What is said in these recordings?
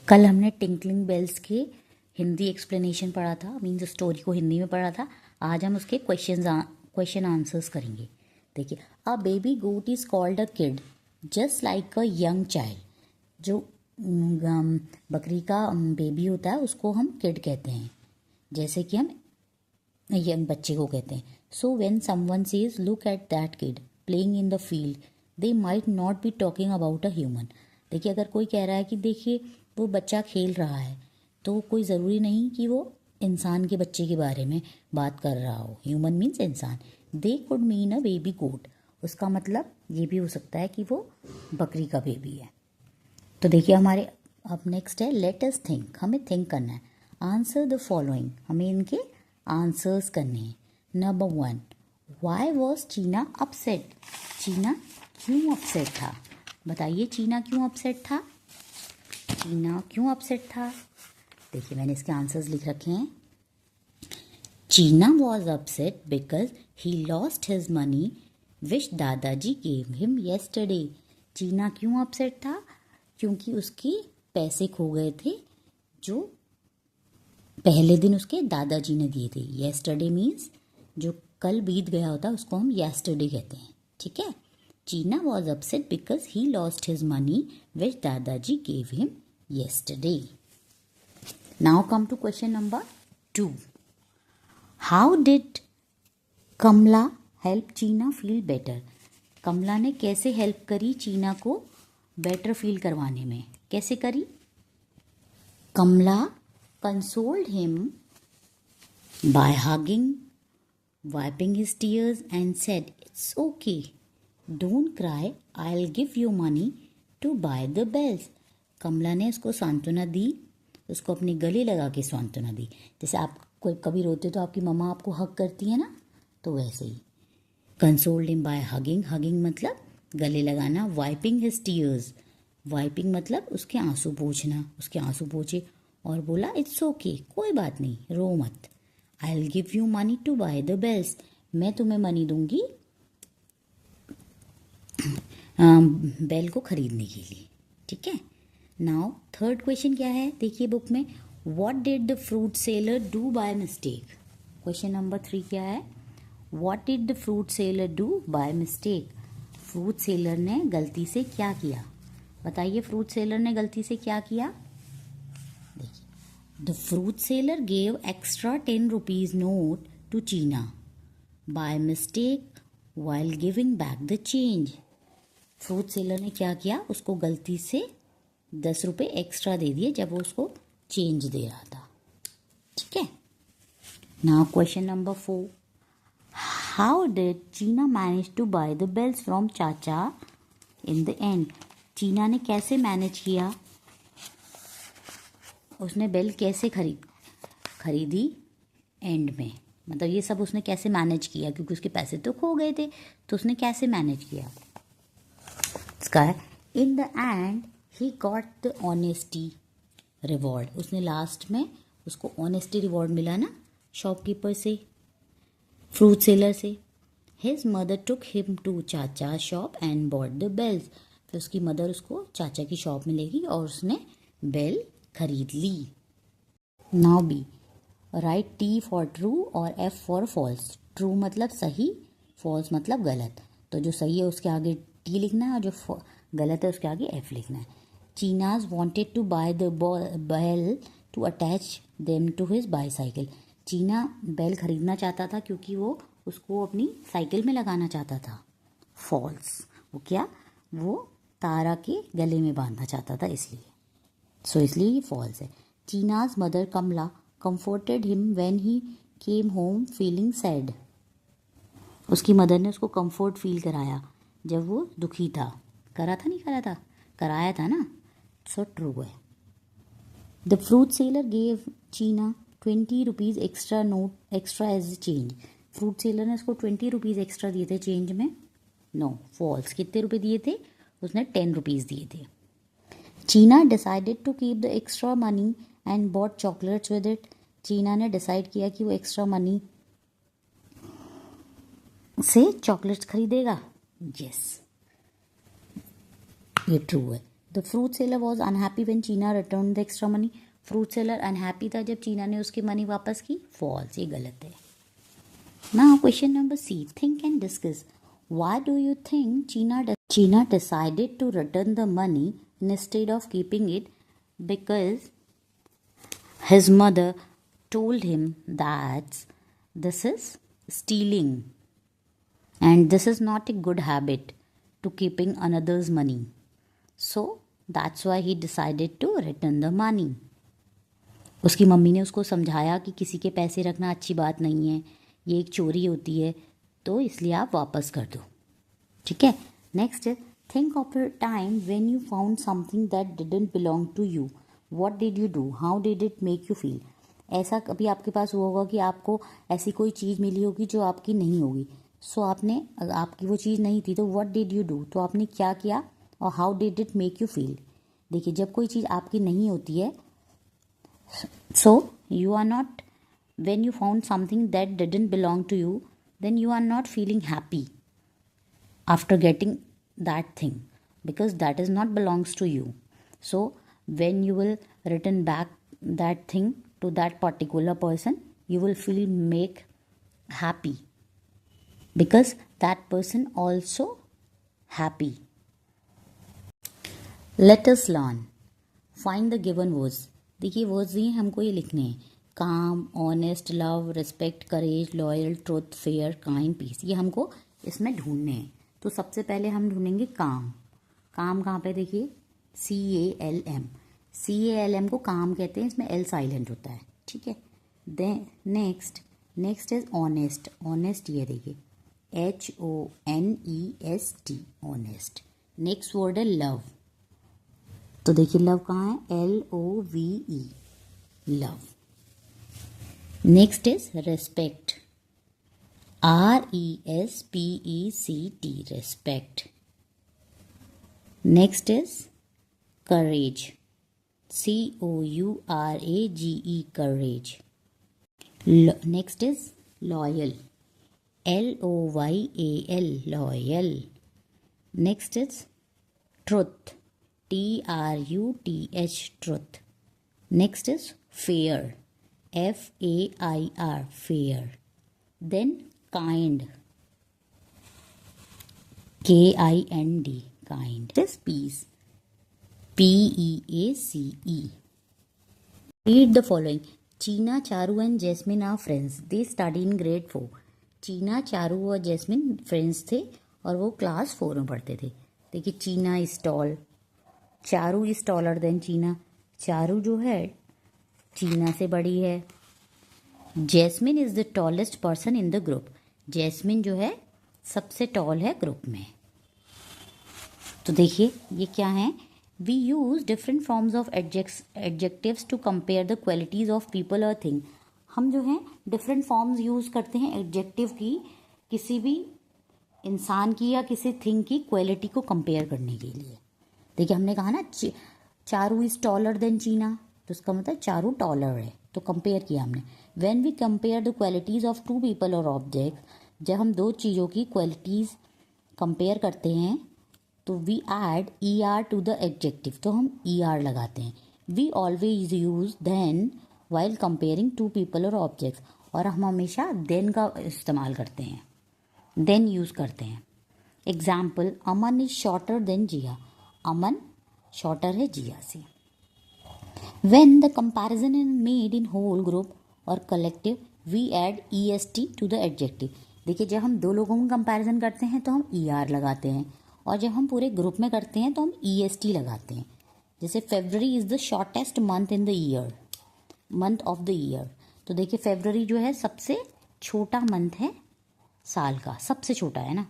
कल हमने tinkling bells के हिंदी एक्सप्लेनेशन पढ़ा था, मीन्स स्टोरी को हिंदी में पढ़ा था। आज हम उसके क्वेश्चन आंसर्स करेंगे। देखिए, a baby goat is called a kid just like a young child. जो बकरी का बेबी होता है उसको हम किड कहते हैं, जैसे कि हम यंग बच्चे को कहते हैं। So when someone says look at that kid playing in the field, they might not be talking about a human. देखिए, अगर कोई कह रहा है कि देखिए वो बच्चा खेल रहा है, तो कोई ज़रूरी नहीं कि वो इंसान के बच्चे के बारे में बात कर रहा हो। ह्यूमन मीन्स इंसान। They could mean a baby goat, उसका मतलब ये भी हो सकता है कि वो बकरी का बेबी है। तो देखिए, हमारे अब नेक्स्ट है लेट अस थिंक। हमें थिंक करना है। आंसर द फॉलोइंग, हमें इनके आंसर्स करने हैं। नंबर 1, वाई वॉज चीना अपसेट। चीना क्यों अपसेट था? बताइए, चीना क्यों अपसेट था? चीना क्यों अपसेट था? देखिए, मैंने इसके आंसर्स लिख रखे हैं। चीना was upset because he lost his money which dadaji gave him yesterday. चीना क्यों अपसेट था? क्योंकि उसके पैसे खो गए थे जो पहले दिन उसके दादाजी ने दिए थे। येस्टरडे मीन्स जो कल बीत गया होता है उसको हम येस्टरडे कहते हैं। ठीक है। Cheena was upset because he lost his money which dadaji gave him yesterday. Now come to question number 2. How did Kamla help Cheena feel better? कमला ने कैसे हेल्प करी चीना को बेटर फील करवाने में? कैसे करी? कमला consoled him by hugging, wiping his tears and said, "It's okay. Don't cry. I'll give you money to buy the bells." कमला ने उसको सांत्वना दी, उसको अपने गले लगा के सांत्वना दी। जैसे आप कोई कभी रोते तो आपकी मम्मा आपको हग करती है ना, तो वैसे ही। Consoled him by hugging, hugging मतलब गले लगाना। वाइपिंग हिज टीयर्स, वाइपिंग मतलब उसके आंसू पोंछना, उसके आंसू पोंछे और बोला इट्स ओके, कोई बात नहीं, रो मत। I will give you money to buy the bells, मैं तुम्हें मनी दूंगी बेल को खरीदने के लिए। ठीक है। नाउ थर्ड क्वेश्चन क्या है? देखिए बुक में, what did the fruit seller do by mistake. Question number 3 क्या है? What did the fruit seller do by mistake. Fruit seller ने गलती से क्या किया? बताइए, फ्रूट सेलर ने गलती से क्या किया? देखिए, the fruit seller gave extra 10 rupees note to Cheena by mistake while giving back the change. Fruit seller ने क्या किया? उसको गलती से 10 रुपये एक्स्ट्रा दे दिए जब वो उसको चेंज दे रहा था। ठीक है। Now question number 4, how did Cheena manage to buy the bells from chacha in the and. चीना ने कैसे मैनेज किया? उसने बेल कैसे खरीदी एंड में, मतलब ये सब उसने कैसे मैनेज किया? क्योंकि उसके पैसे तो खो गए थे, तो उसने कैसे मैनेज किया? इसका है, in the end he got the honesty reward. उसने लास्ट में उसको ऑनेस्टी रिवॉर्ड मिला ना, शॉपकीपर से, फ्रूट सेलर से। His mother took him to chacha shop and bought the bells. फिर उसकी मदर उसको चाचा की शॉप में ले गई और उसने बेल खरीद ली। Now B, write T for true और एफ फॉर फॉल्स। ट्रू मतलब सही, फॉल्स मतलब गलत। तो जो सही है उसके आगे टी लिखना है और जो गलत है उसके आगे एफ लिखना है। Cheena's wanted to buy the bell to attach them to his bicycle. Cheena bell खरीदना चाहता था क्योंकि वो उसको अपनी साइकिल में लगाना चाहता था। फॉल्स, वो क्या? वो तारा के गले में बांधना चाहता था, इसलिए। सो इसलिए ये फॉल्स है। Cheena's mother Kamala comforted him when he came home feeling sad. उसकी मदर ने उसको कंफर्ट फील कराया जब वो दुखी था। करा था नहीं करा था? कराया था ना। सो ट्रू है। The fruit seller gave Cheena 20 rupees extra note extra as change. Fruit seller ने उसको 20 रुपीज़ एक्स्ट्रा दिए थे चेंज में। No, false. कितने रुपए दिए थे? उसने 10 रुपीज़ दिए थे। Cheena decided to keep the extra money and bought chocolates with it. Cheena ने डिसाइड किया कि वो एक्स्ट्रा मनी से चॉकलेट्स खरीदेगा। यस, ये ट्रू है। The fruit seller was unhappy when Cheena return the extra money. Fruit seller unhappy था जब चीना ने उसकी मनी वापस की. फॉल्स, ये गलत है. Now question number C, think and discuss. Why do you think Cheena decided to return the money instead of keeping it? Because his mother told him that this is stealing and this is not a good habit to keeping another's money. So that's why he decided to return the money. उसकी mummy ने उसको समझाया कि किसी के पैसे रखना अच्छी बात नहीं है, ये एक चोरी होती है, तो इसलिए आप वापस कर दो. ठीक है. Next, think of a time when you found something that didn't belong to you. What did you do? How did it make you feel? ऐसा कभी आपके पास हुआ होगा कि आपको ऐसी कोई चीज़ मिली होगी जो आपकी नहीं होगी. सो आपने, आपकी वो चीज़ नहीं थी, तो what did you do? तो आपने क्या किया और how did it make you feel? देखिए, जब कोई चीज़ आपकी नहीं होती है, so you are not, when you found something that didn't belong to you, then you are not feeling happy after getting that thing because that is not belongs to you. So when you will return back that thing to that particular person, you will feel make happy because that person also happy. Let us learn. Find the given words. देखिए words दिए हमको, ये लिखने हैं. Calm, honest, love, respect, courage, loyal, truth, fair, kind, peace. ये हमको इसमें ढूंढने हैं. तो सबसे पहले हम ढूंढेंगे काम. काम कहाँ पे? देखिए CALM. CALM को काम कहते हैं, इसमें L साइलेंट होता है. ठीक है. Then next is honest. Honest ये देखिए HONEST, ऑनेस्ट. नेक्स्ट वर्ड है लव. तो देखिए लव कहाँ है? LOVE, love. Next is respect. RESPECT, respect. Next is courage. COURAGE, courage. Next is loyal. LOYAL, loyal. Next is truth. TRUTH, truth. Next is fair. FAIR, fair. Then kind. KIND, kind. This is peace. PEACE. Read the following. Cheena, Charu and Jasmine are friends. They study in grade 4. चीना, चारू और jasmine friends थे और वो class 4 में पढ़ते थे. देखिए Cheena is tall, Charu is taller than Cheena. Charu जो है चीना से बड़ी है. Jasmine is the tallest person in the group. Jasmine जो है सबसे टॉल है ग्रुप में. तो देखिए ये क्या है? We use different forms of adjectives to compare the qualities of people or thing. हम जो है डिफरेंट फॉर्म्स यूज़ करते हैं एडजेक्टिव की, किसी भी इंसान की या किसी थिंग की क्वालिटी को कंपेयर करने के लिए. देखिए हमने कहा ना चारू इज टॉलर देन चीना, तो उसका मतलब चारू टॉलर है, तो कंपेयर किया हमने. When we compare the qualities of two people और ऑब्जेक्ट, जब हम दो चीज़ों की क्वालिटीज़ कंपेयर करते हैं तो we add ER to the adjective, तो हम ER लगाते हैं. We always use than while comparing two people और ऑब्जेक्ट्स, और हम हमेशा देन का इस्तेमाल करते हैं, देन यूज़ करते हैं. Example, Aman is shorter than Jiya. Aman shorter है जिया से. When the comparison is made in whole group और collective, we add EST to the adjective. देखिए जब हम दो लोगों का कंपैरिजन करते हैं तो हम ER लगाते हैं, और जब हम पूरे ग्रुप में करते हैं तो हम EST लगाते हैं. जैसे February is the shortest month in the year, month of the year. तो देखिए फेब्रुअरी जो है सबसे छोटा मंथ है साल का, सबसे छोटा है ना,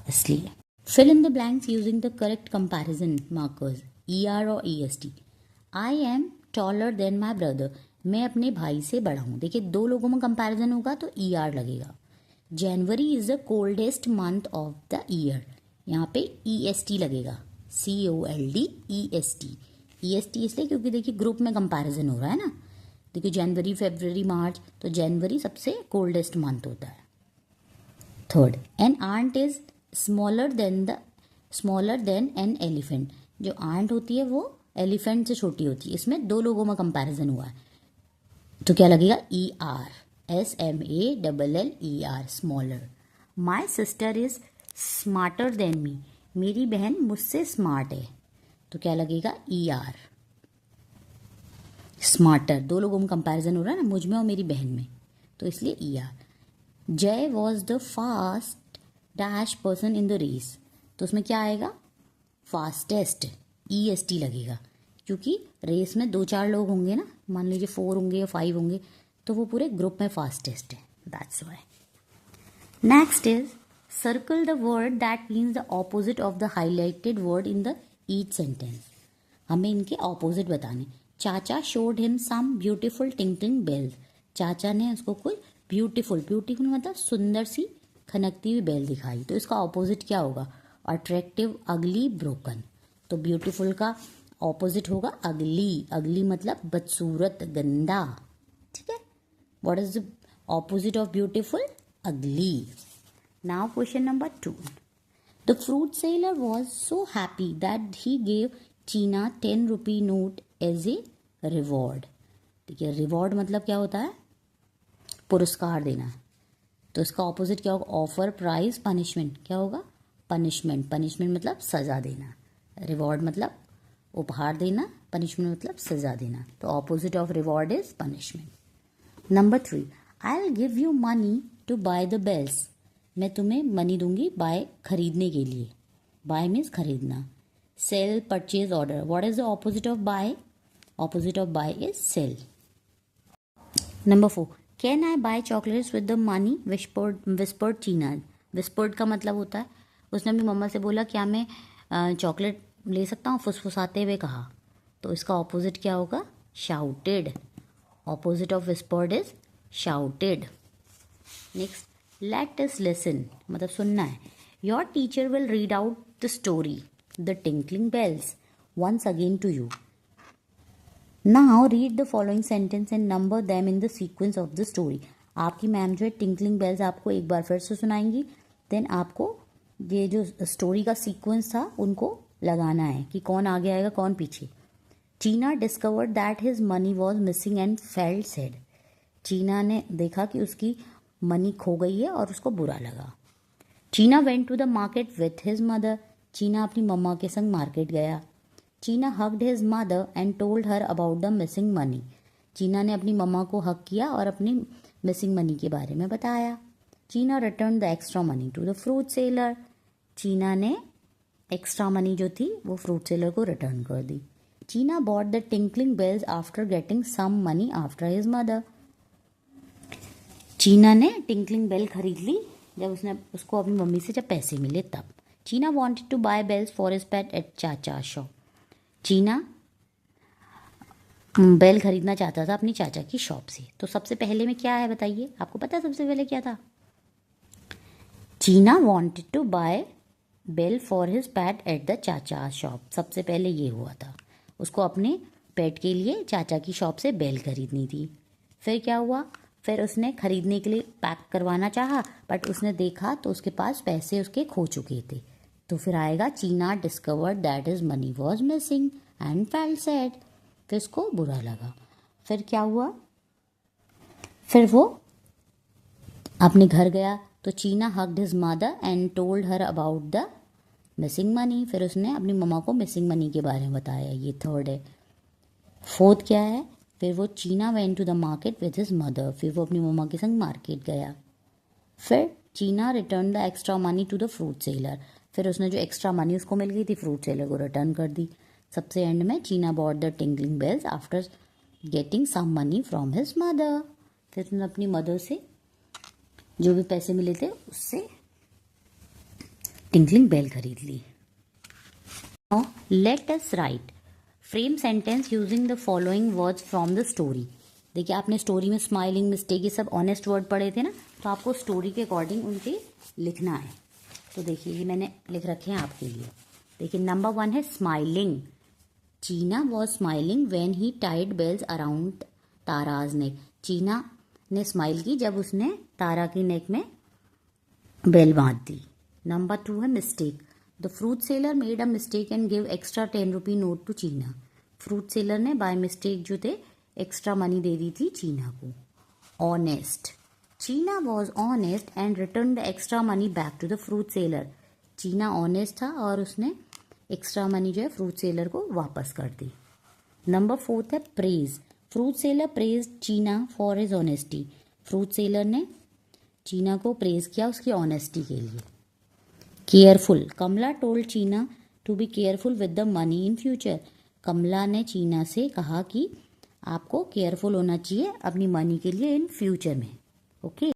इसलिए. Fill in the blanks using the correct comparison markers, ER और EST. I am taller than my brother. मैं अपने भाई से बड़ा हूँ. देखिए दो लोगों में कंपैरिजन होगा तो ER लगेगा. जनवरी is the coldest month of the year, यहाँ पे EST लगेगा. COLDEST. EST इसलिए क्योंकि देखिए ग्रुप में कंपैरिजन हो रहा है ना. देखिए जनवरी, फरवरी, मार्च, तो जनवरी सबसे कोल्डेस्ट मंथ होता है. Third, an ant is smaller than an elephant. जो आंट होती है वो एलिफेंट से छोटी होती है, इसमें दो लोगों में कंपैरिजन हुआ है, तो क्या लगेगा, ER, SMALLER, smaller. My sister is smarter than me, मेरी बहन मुझसे स्मार्ट है, तो क्या लगेगा, ER, स्मार्टर। दो लोगों में कंपैरिजन हो रहा है ना, मुझ में और मेरी बहन में, तो इसलिए ER। Jay was the fast dash person in the race, तो उसमें क्या आएगा, फास्टेस्ट, EST लगेगा, क्योंकि रेस में 2-4 लोग होंगे ना, मान लीजिए 4 होंगे या 5 होंगे, तो वो पूरे ग्रुप में फास्टेस्ट है, that's why. Next is circle the word that means the opposite of the highlighted word in the each sentence. हमें इनके ऑपोजिट बताने। Chacha showed him some beautiful tinkling bells, चाचा ने उसको कोई ब्यूटीफुल, ब्यूटीफुल मतलब सुंदर सी खनकती हुई बेल दिखाई, तो इसका ऑपोजिट क्या होगा, अट्रैक्टिव, अगली, ब्रोकन। तो ब्यूटीफुल का ऑपोजिट होगा अगली, अगली मतलब बदसूरत, गंदा, ठीक है। What is the opposite of beautiful, ugly. Now question number 2, the fruit seller was so happy that he gave Cheena 10 rupee note as a reward. ठीक है, रिवॉर्ड मतलब क्या होता है, पुरस्कार देना, तो इसका ऑपोजिट क्या होगा, ऑफर, प्राइज, पनिशमेंट, क्या होगा, पनिशमेंट, पनिशमेंट मतलब सजा देना, रिवॉर्ड मतलब उपहार देना, पनिशमेंट मतलब सजा देना, तो opposite of reward is punishment. Number 3, I will give you money to buy the bells, मैं तुम्हें मनी दूंगी बाय, खरीदने के लिए, बाय मीन्स खरीदना। Sell, purchase, order, what is the opposite of buy, opposite of buy is sell. Number 4, can I buy chocolates with the money, whispered Cheena, whispered का मतलब होता है, उसने अपनी मम्मा से बोला क्या मैं चॉकलेट ले सकता हूँ, फुसफुसाते हुए कहा, तो इसका ऑपोजिट क्या होगा, shouted, opposite of whispered is shouted. Next, let us listen मतलब सुनना है। Your teacher will read out the story the tinkling bells once again to you. Now read the following sentence and number them in the sequence of the story. आपकी ma'am जो है tinkling bells आपको एक बार फिर से सुनाएंगी, then आपको ये जो स्टोरी का सीक्वेंस था उनको लगाना है कि कौन आगे आएगा कौन पीछे। चीना discovered that his money was missing and felt sad, चीना ने देखा कि उसकी मनी खो गई है और उसको बुरा लगा। Cheena went to the market with his mother, Cheena अपनी मम्मा के संग मार्केट गया। Cheena hugged his mother and told her about the missing money, Cheena ने अपनी मम्मा को हक किया और अपनी मिसिंग मनी के बारे में बताया। Cheena return the extra money to the fruit seller, Cheena ने एक्स्ट्रा मनी जो थी वो फ्रूट सेलर को रिटर्न कर दी। Cheena bought the tinkling bells after getting some money after his mother, Cheena ने टिंकलिंग बेल खरीद ली जब उसको अपनी मम्मी से जब पैसे मिले तब। Cheena wanted to buy bells for his pet at chacha shop, Cheena bell खरीदना चाहता था अपनी चाचा की शॉप से। तो सबसे पहले में क्या है बताइए, आपको पता है सबसे पहले क्या था, Cheena wanted to buy bell for his pet at the chacha shop, सबसे पहले ये हुआ था, उसको अपने पेट के लिए चाचा की शॉप से बेल खरीदनी थी। फिर क्या हुआ, फिर उसने खरीदने के लिए पैक करवाना चाहा बट उसने देखा तो उसके पास पैसे उसके खो चुके थे, तो फिर आएगा चीना discovered that his money was missing and felt sad, फिर उसको बुरा लगा। फिर क्या हुआ, फिर वो अपने घर गया तो चीना hugged his mother and told her about the missing money, फिर उसने अपनी मम्मा को मिसिंग मनी के बारे में बताया, ये थर्ड है। फोर्थ क्या है, फिर वो Cheena went to the market with his mother, फिर वो अपनी मम्मा के संग मार्केट गया। फिर Cheena return the extra money to the fruit seller, फिर उसने जो एक्स्ट्रा मनी उसको मिल गई थी फ्रूट सेलर को रिटर्न कर दी। सबसे एंड में Cheena bought the tinkling bells after getting some money from his mother, फिर उसने अपनी मदर से जो भी पैसे मिले थे उससे टिंकलिंग बेल खरीद ली। Now let us write frame sentence using the following words from the story. देखिए आपने स्टोरी में स्माइलिंग, मिस्टेक ये सब ऑनेस्ट वर्ड पढ़े थे ना, तो आपको स्टोरी के अकॉर्डिंग उनके लिखना है। तो देखिए ये मैंने लिख रखे हैं आपके लिए। देखिए नंबर 1 है smiling, Cheena was smiling when he tied bells around Tara's neck, Cheena ने स्माइल की जब उसने तारा की नेक में बेल बांध दी। नंबर 2 है mistake, the fruit seller made a mistake and give extra 10 rupee note to Cheena. Fruit seller ने बाय मिस्टेक जो थे एक्स्ट्रा मनी दे दी थी चीना को। Honest, Cheena was honest and return the extra money back to the fruit seller. Cheena honest था और उसने extra money जो है फ्रूट सेलर को वापस कर दी। नंबर 4 है praise. Fruit seller praise Cheena for his honesty. Fruit seller ने चीना को प्रेज किया उसकी ऑनेस्टी के लिए। Careful, Kamala told Cheena to be careful with the money in future. Kamala ने चीना से कहा कि आपको केयरफुल होना चाहिए अपनी मनी के लिए इन फ्यूचर में। ओके।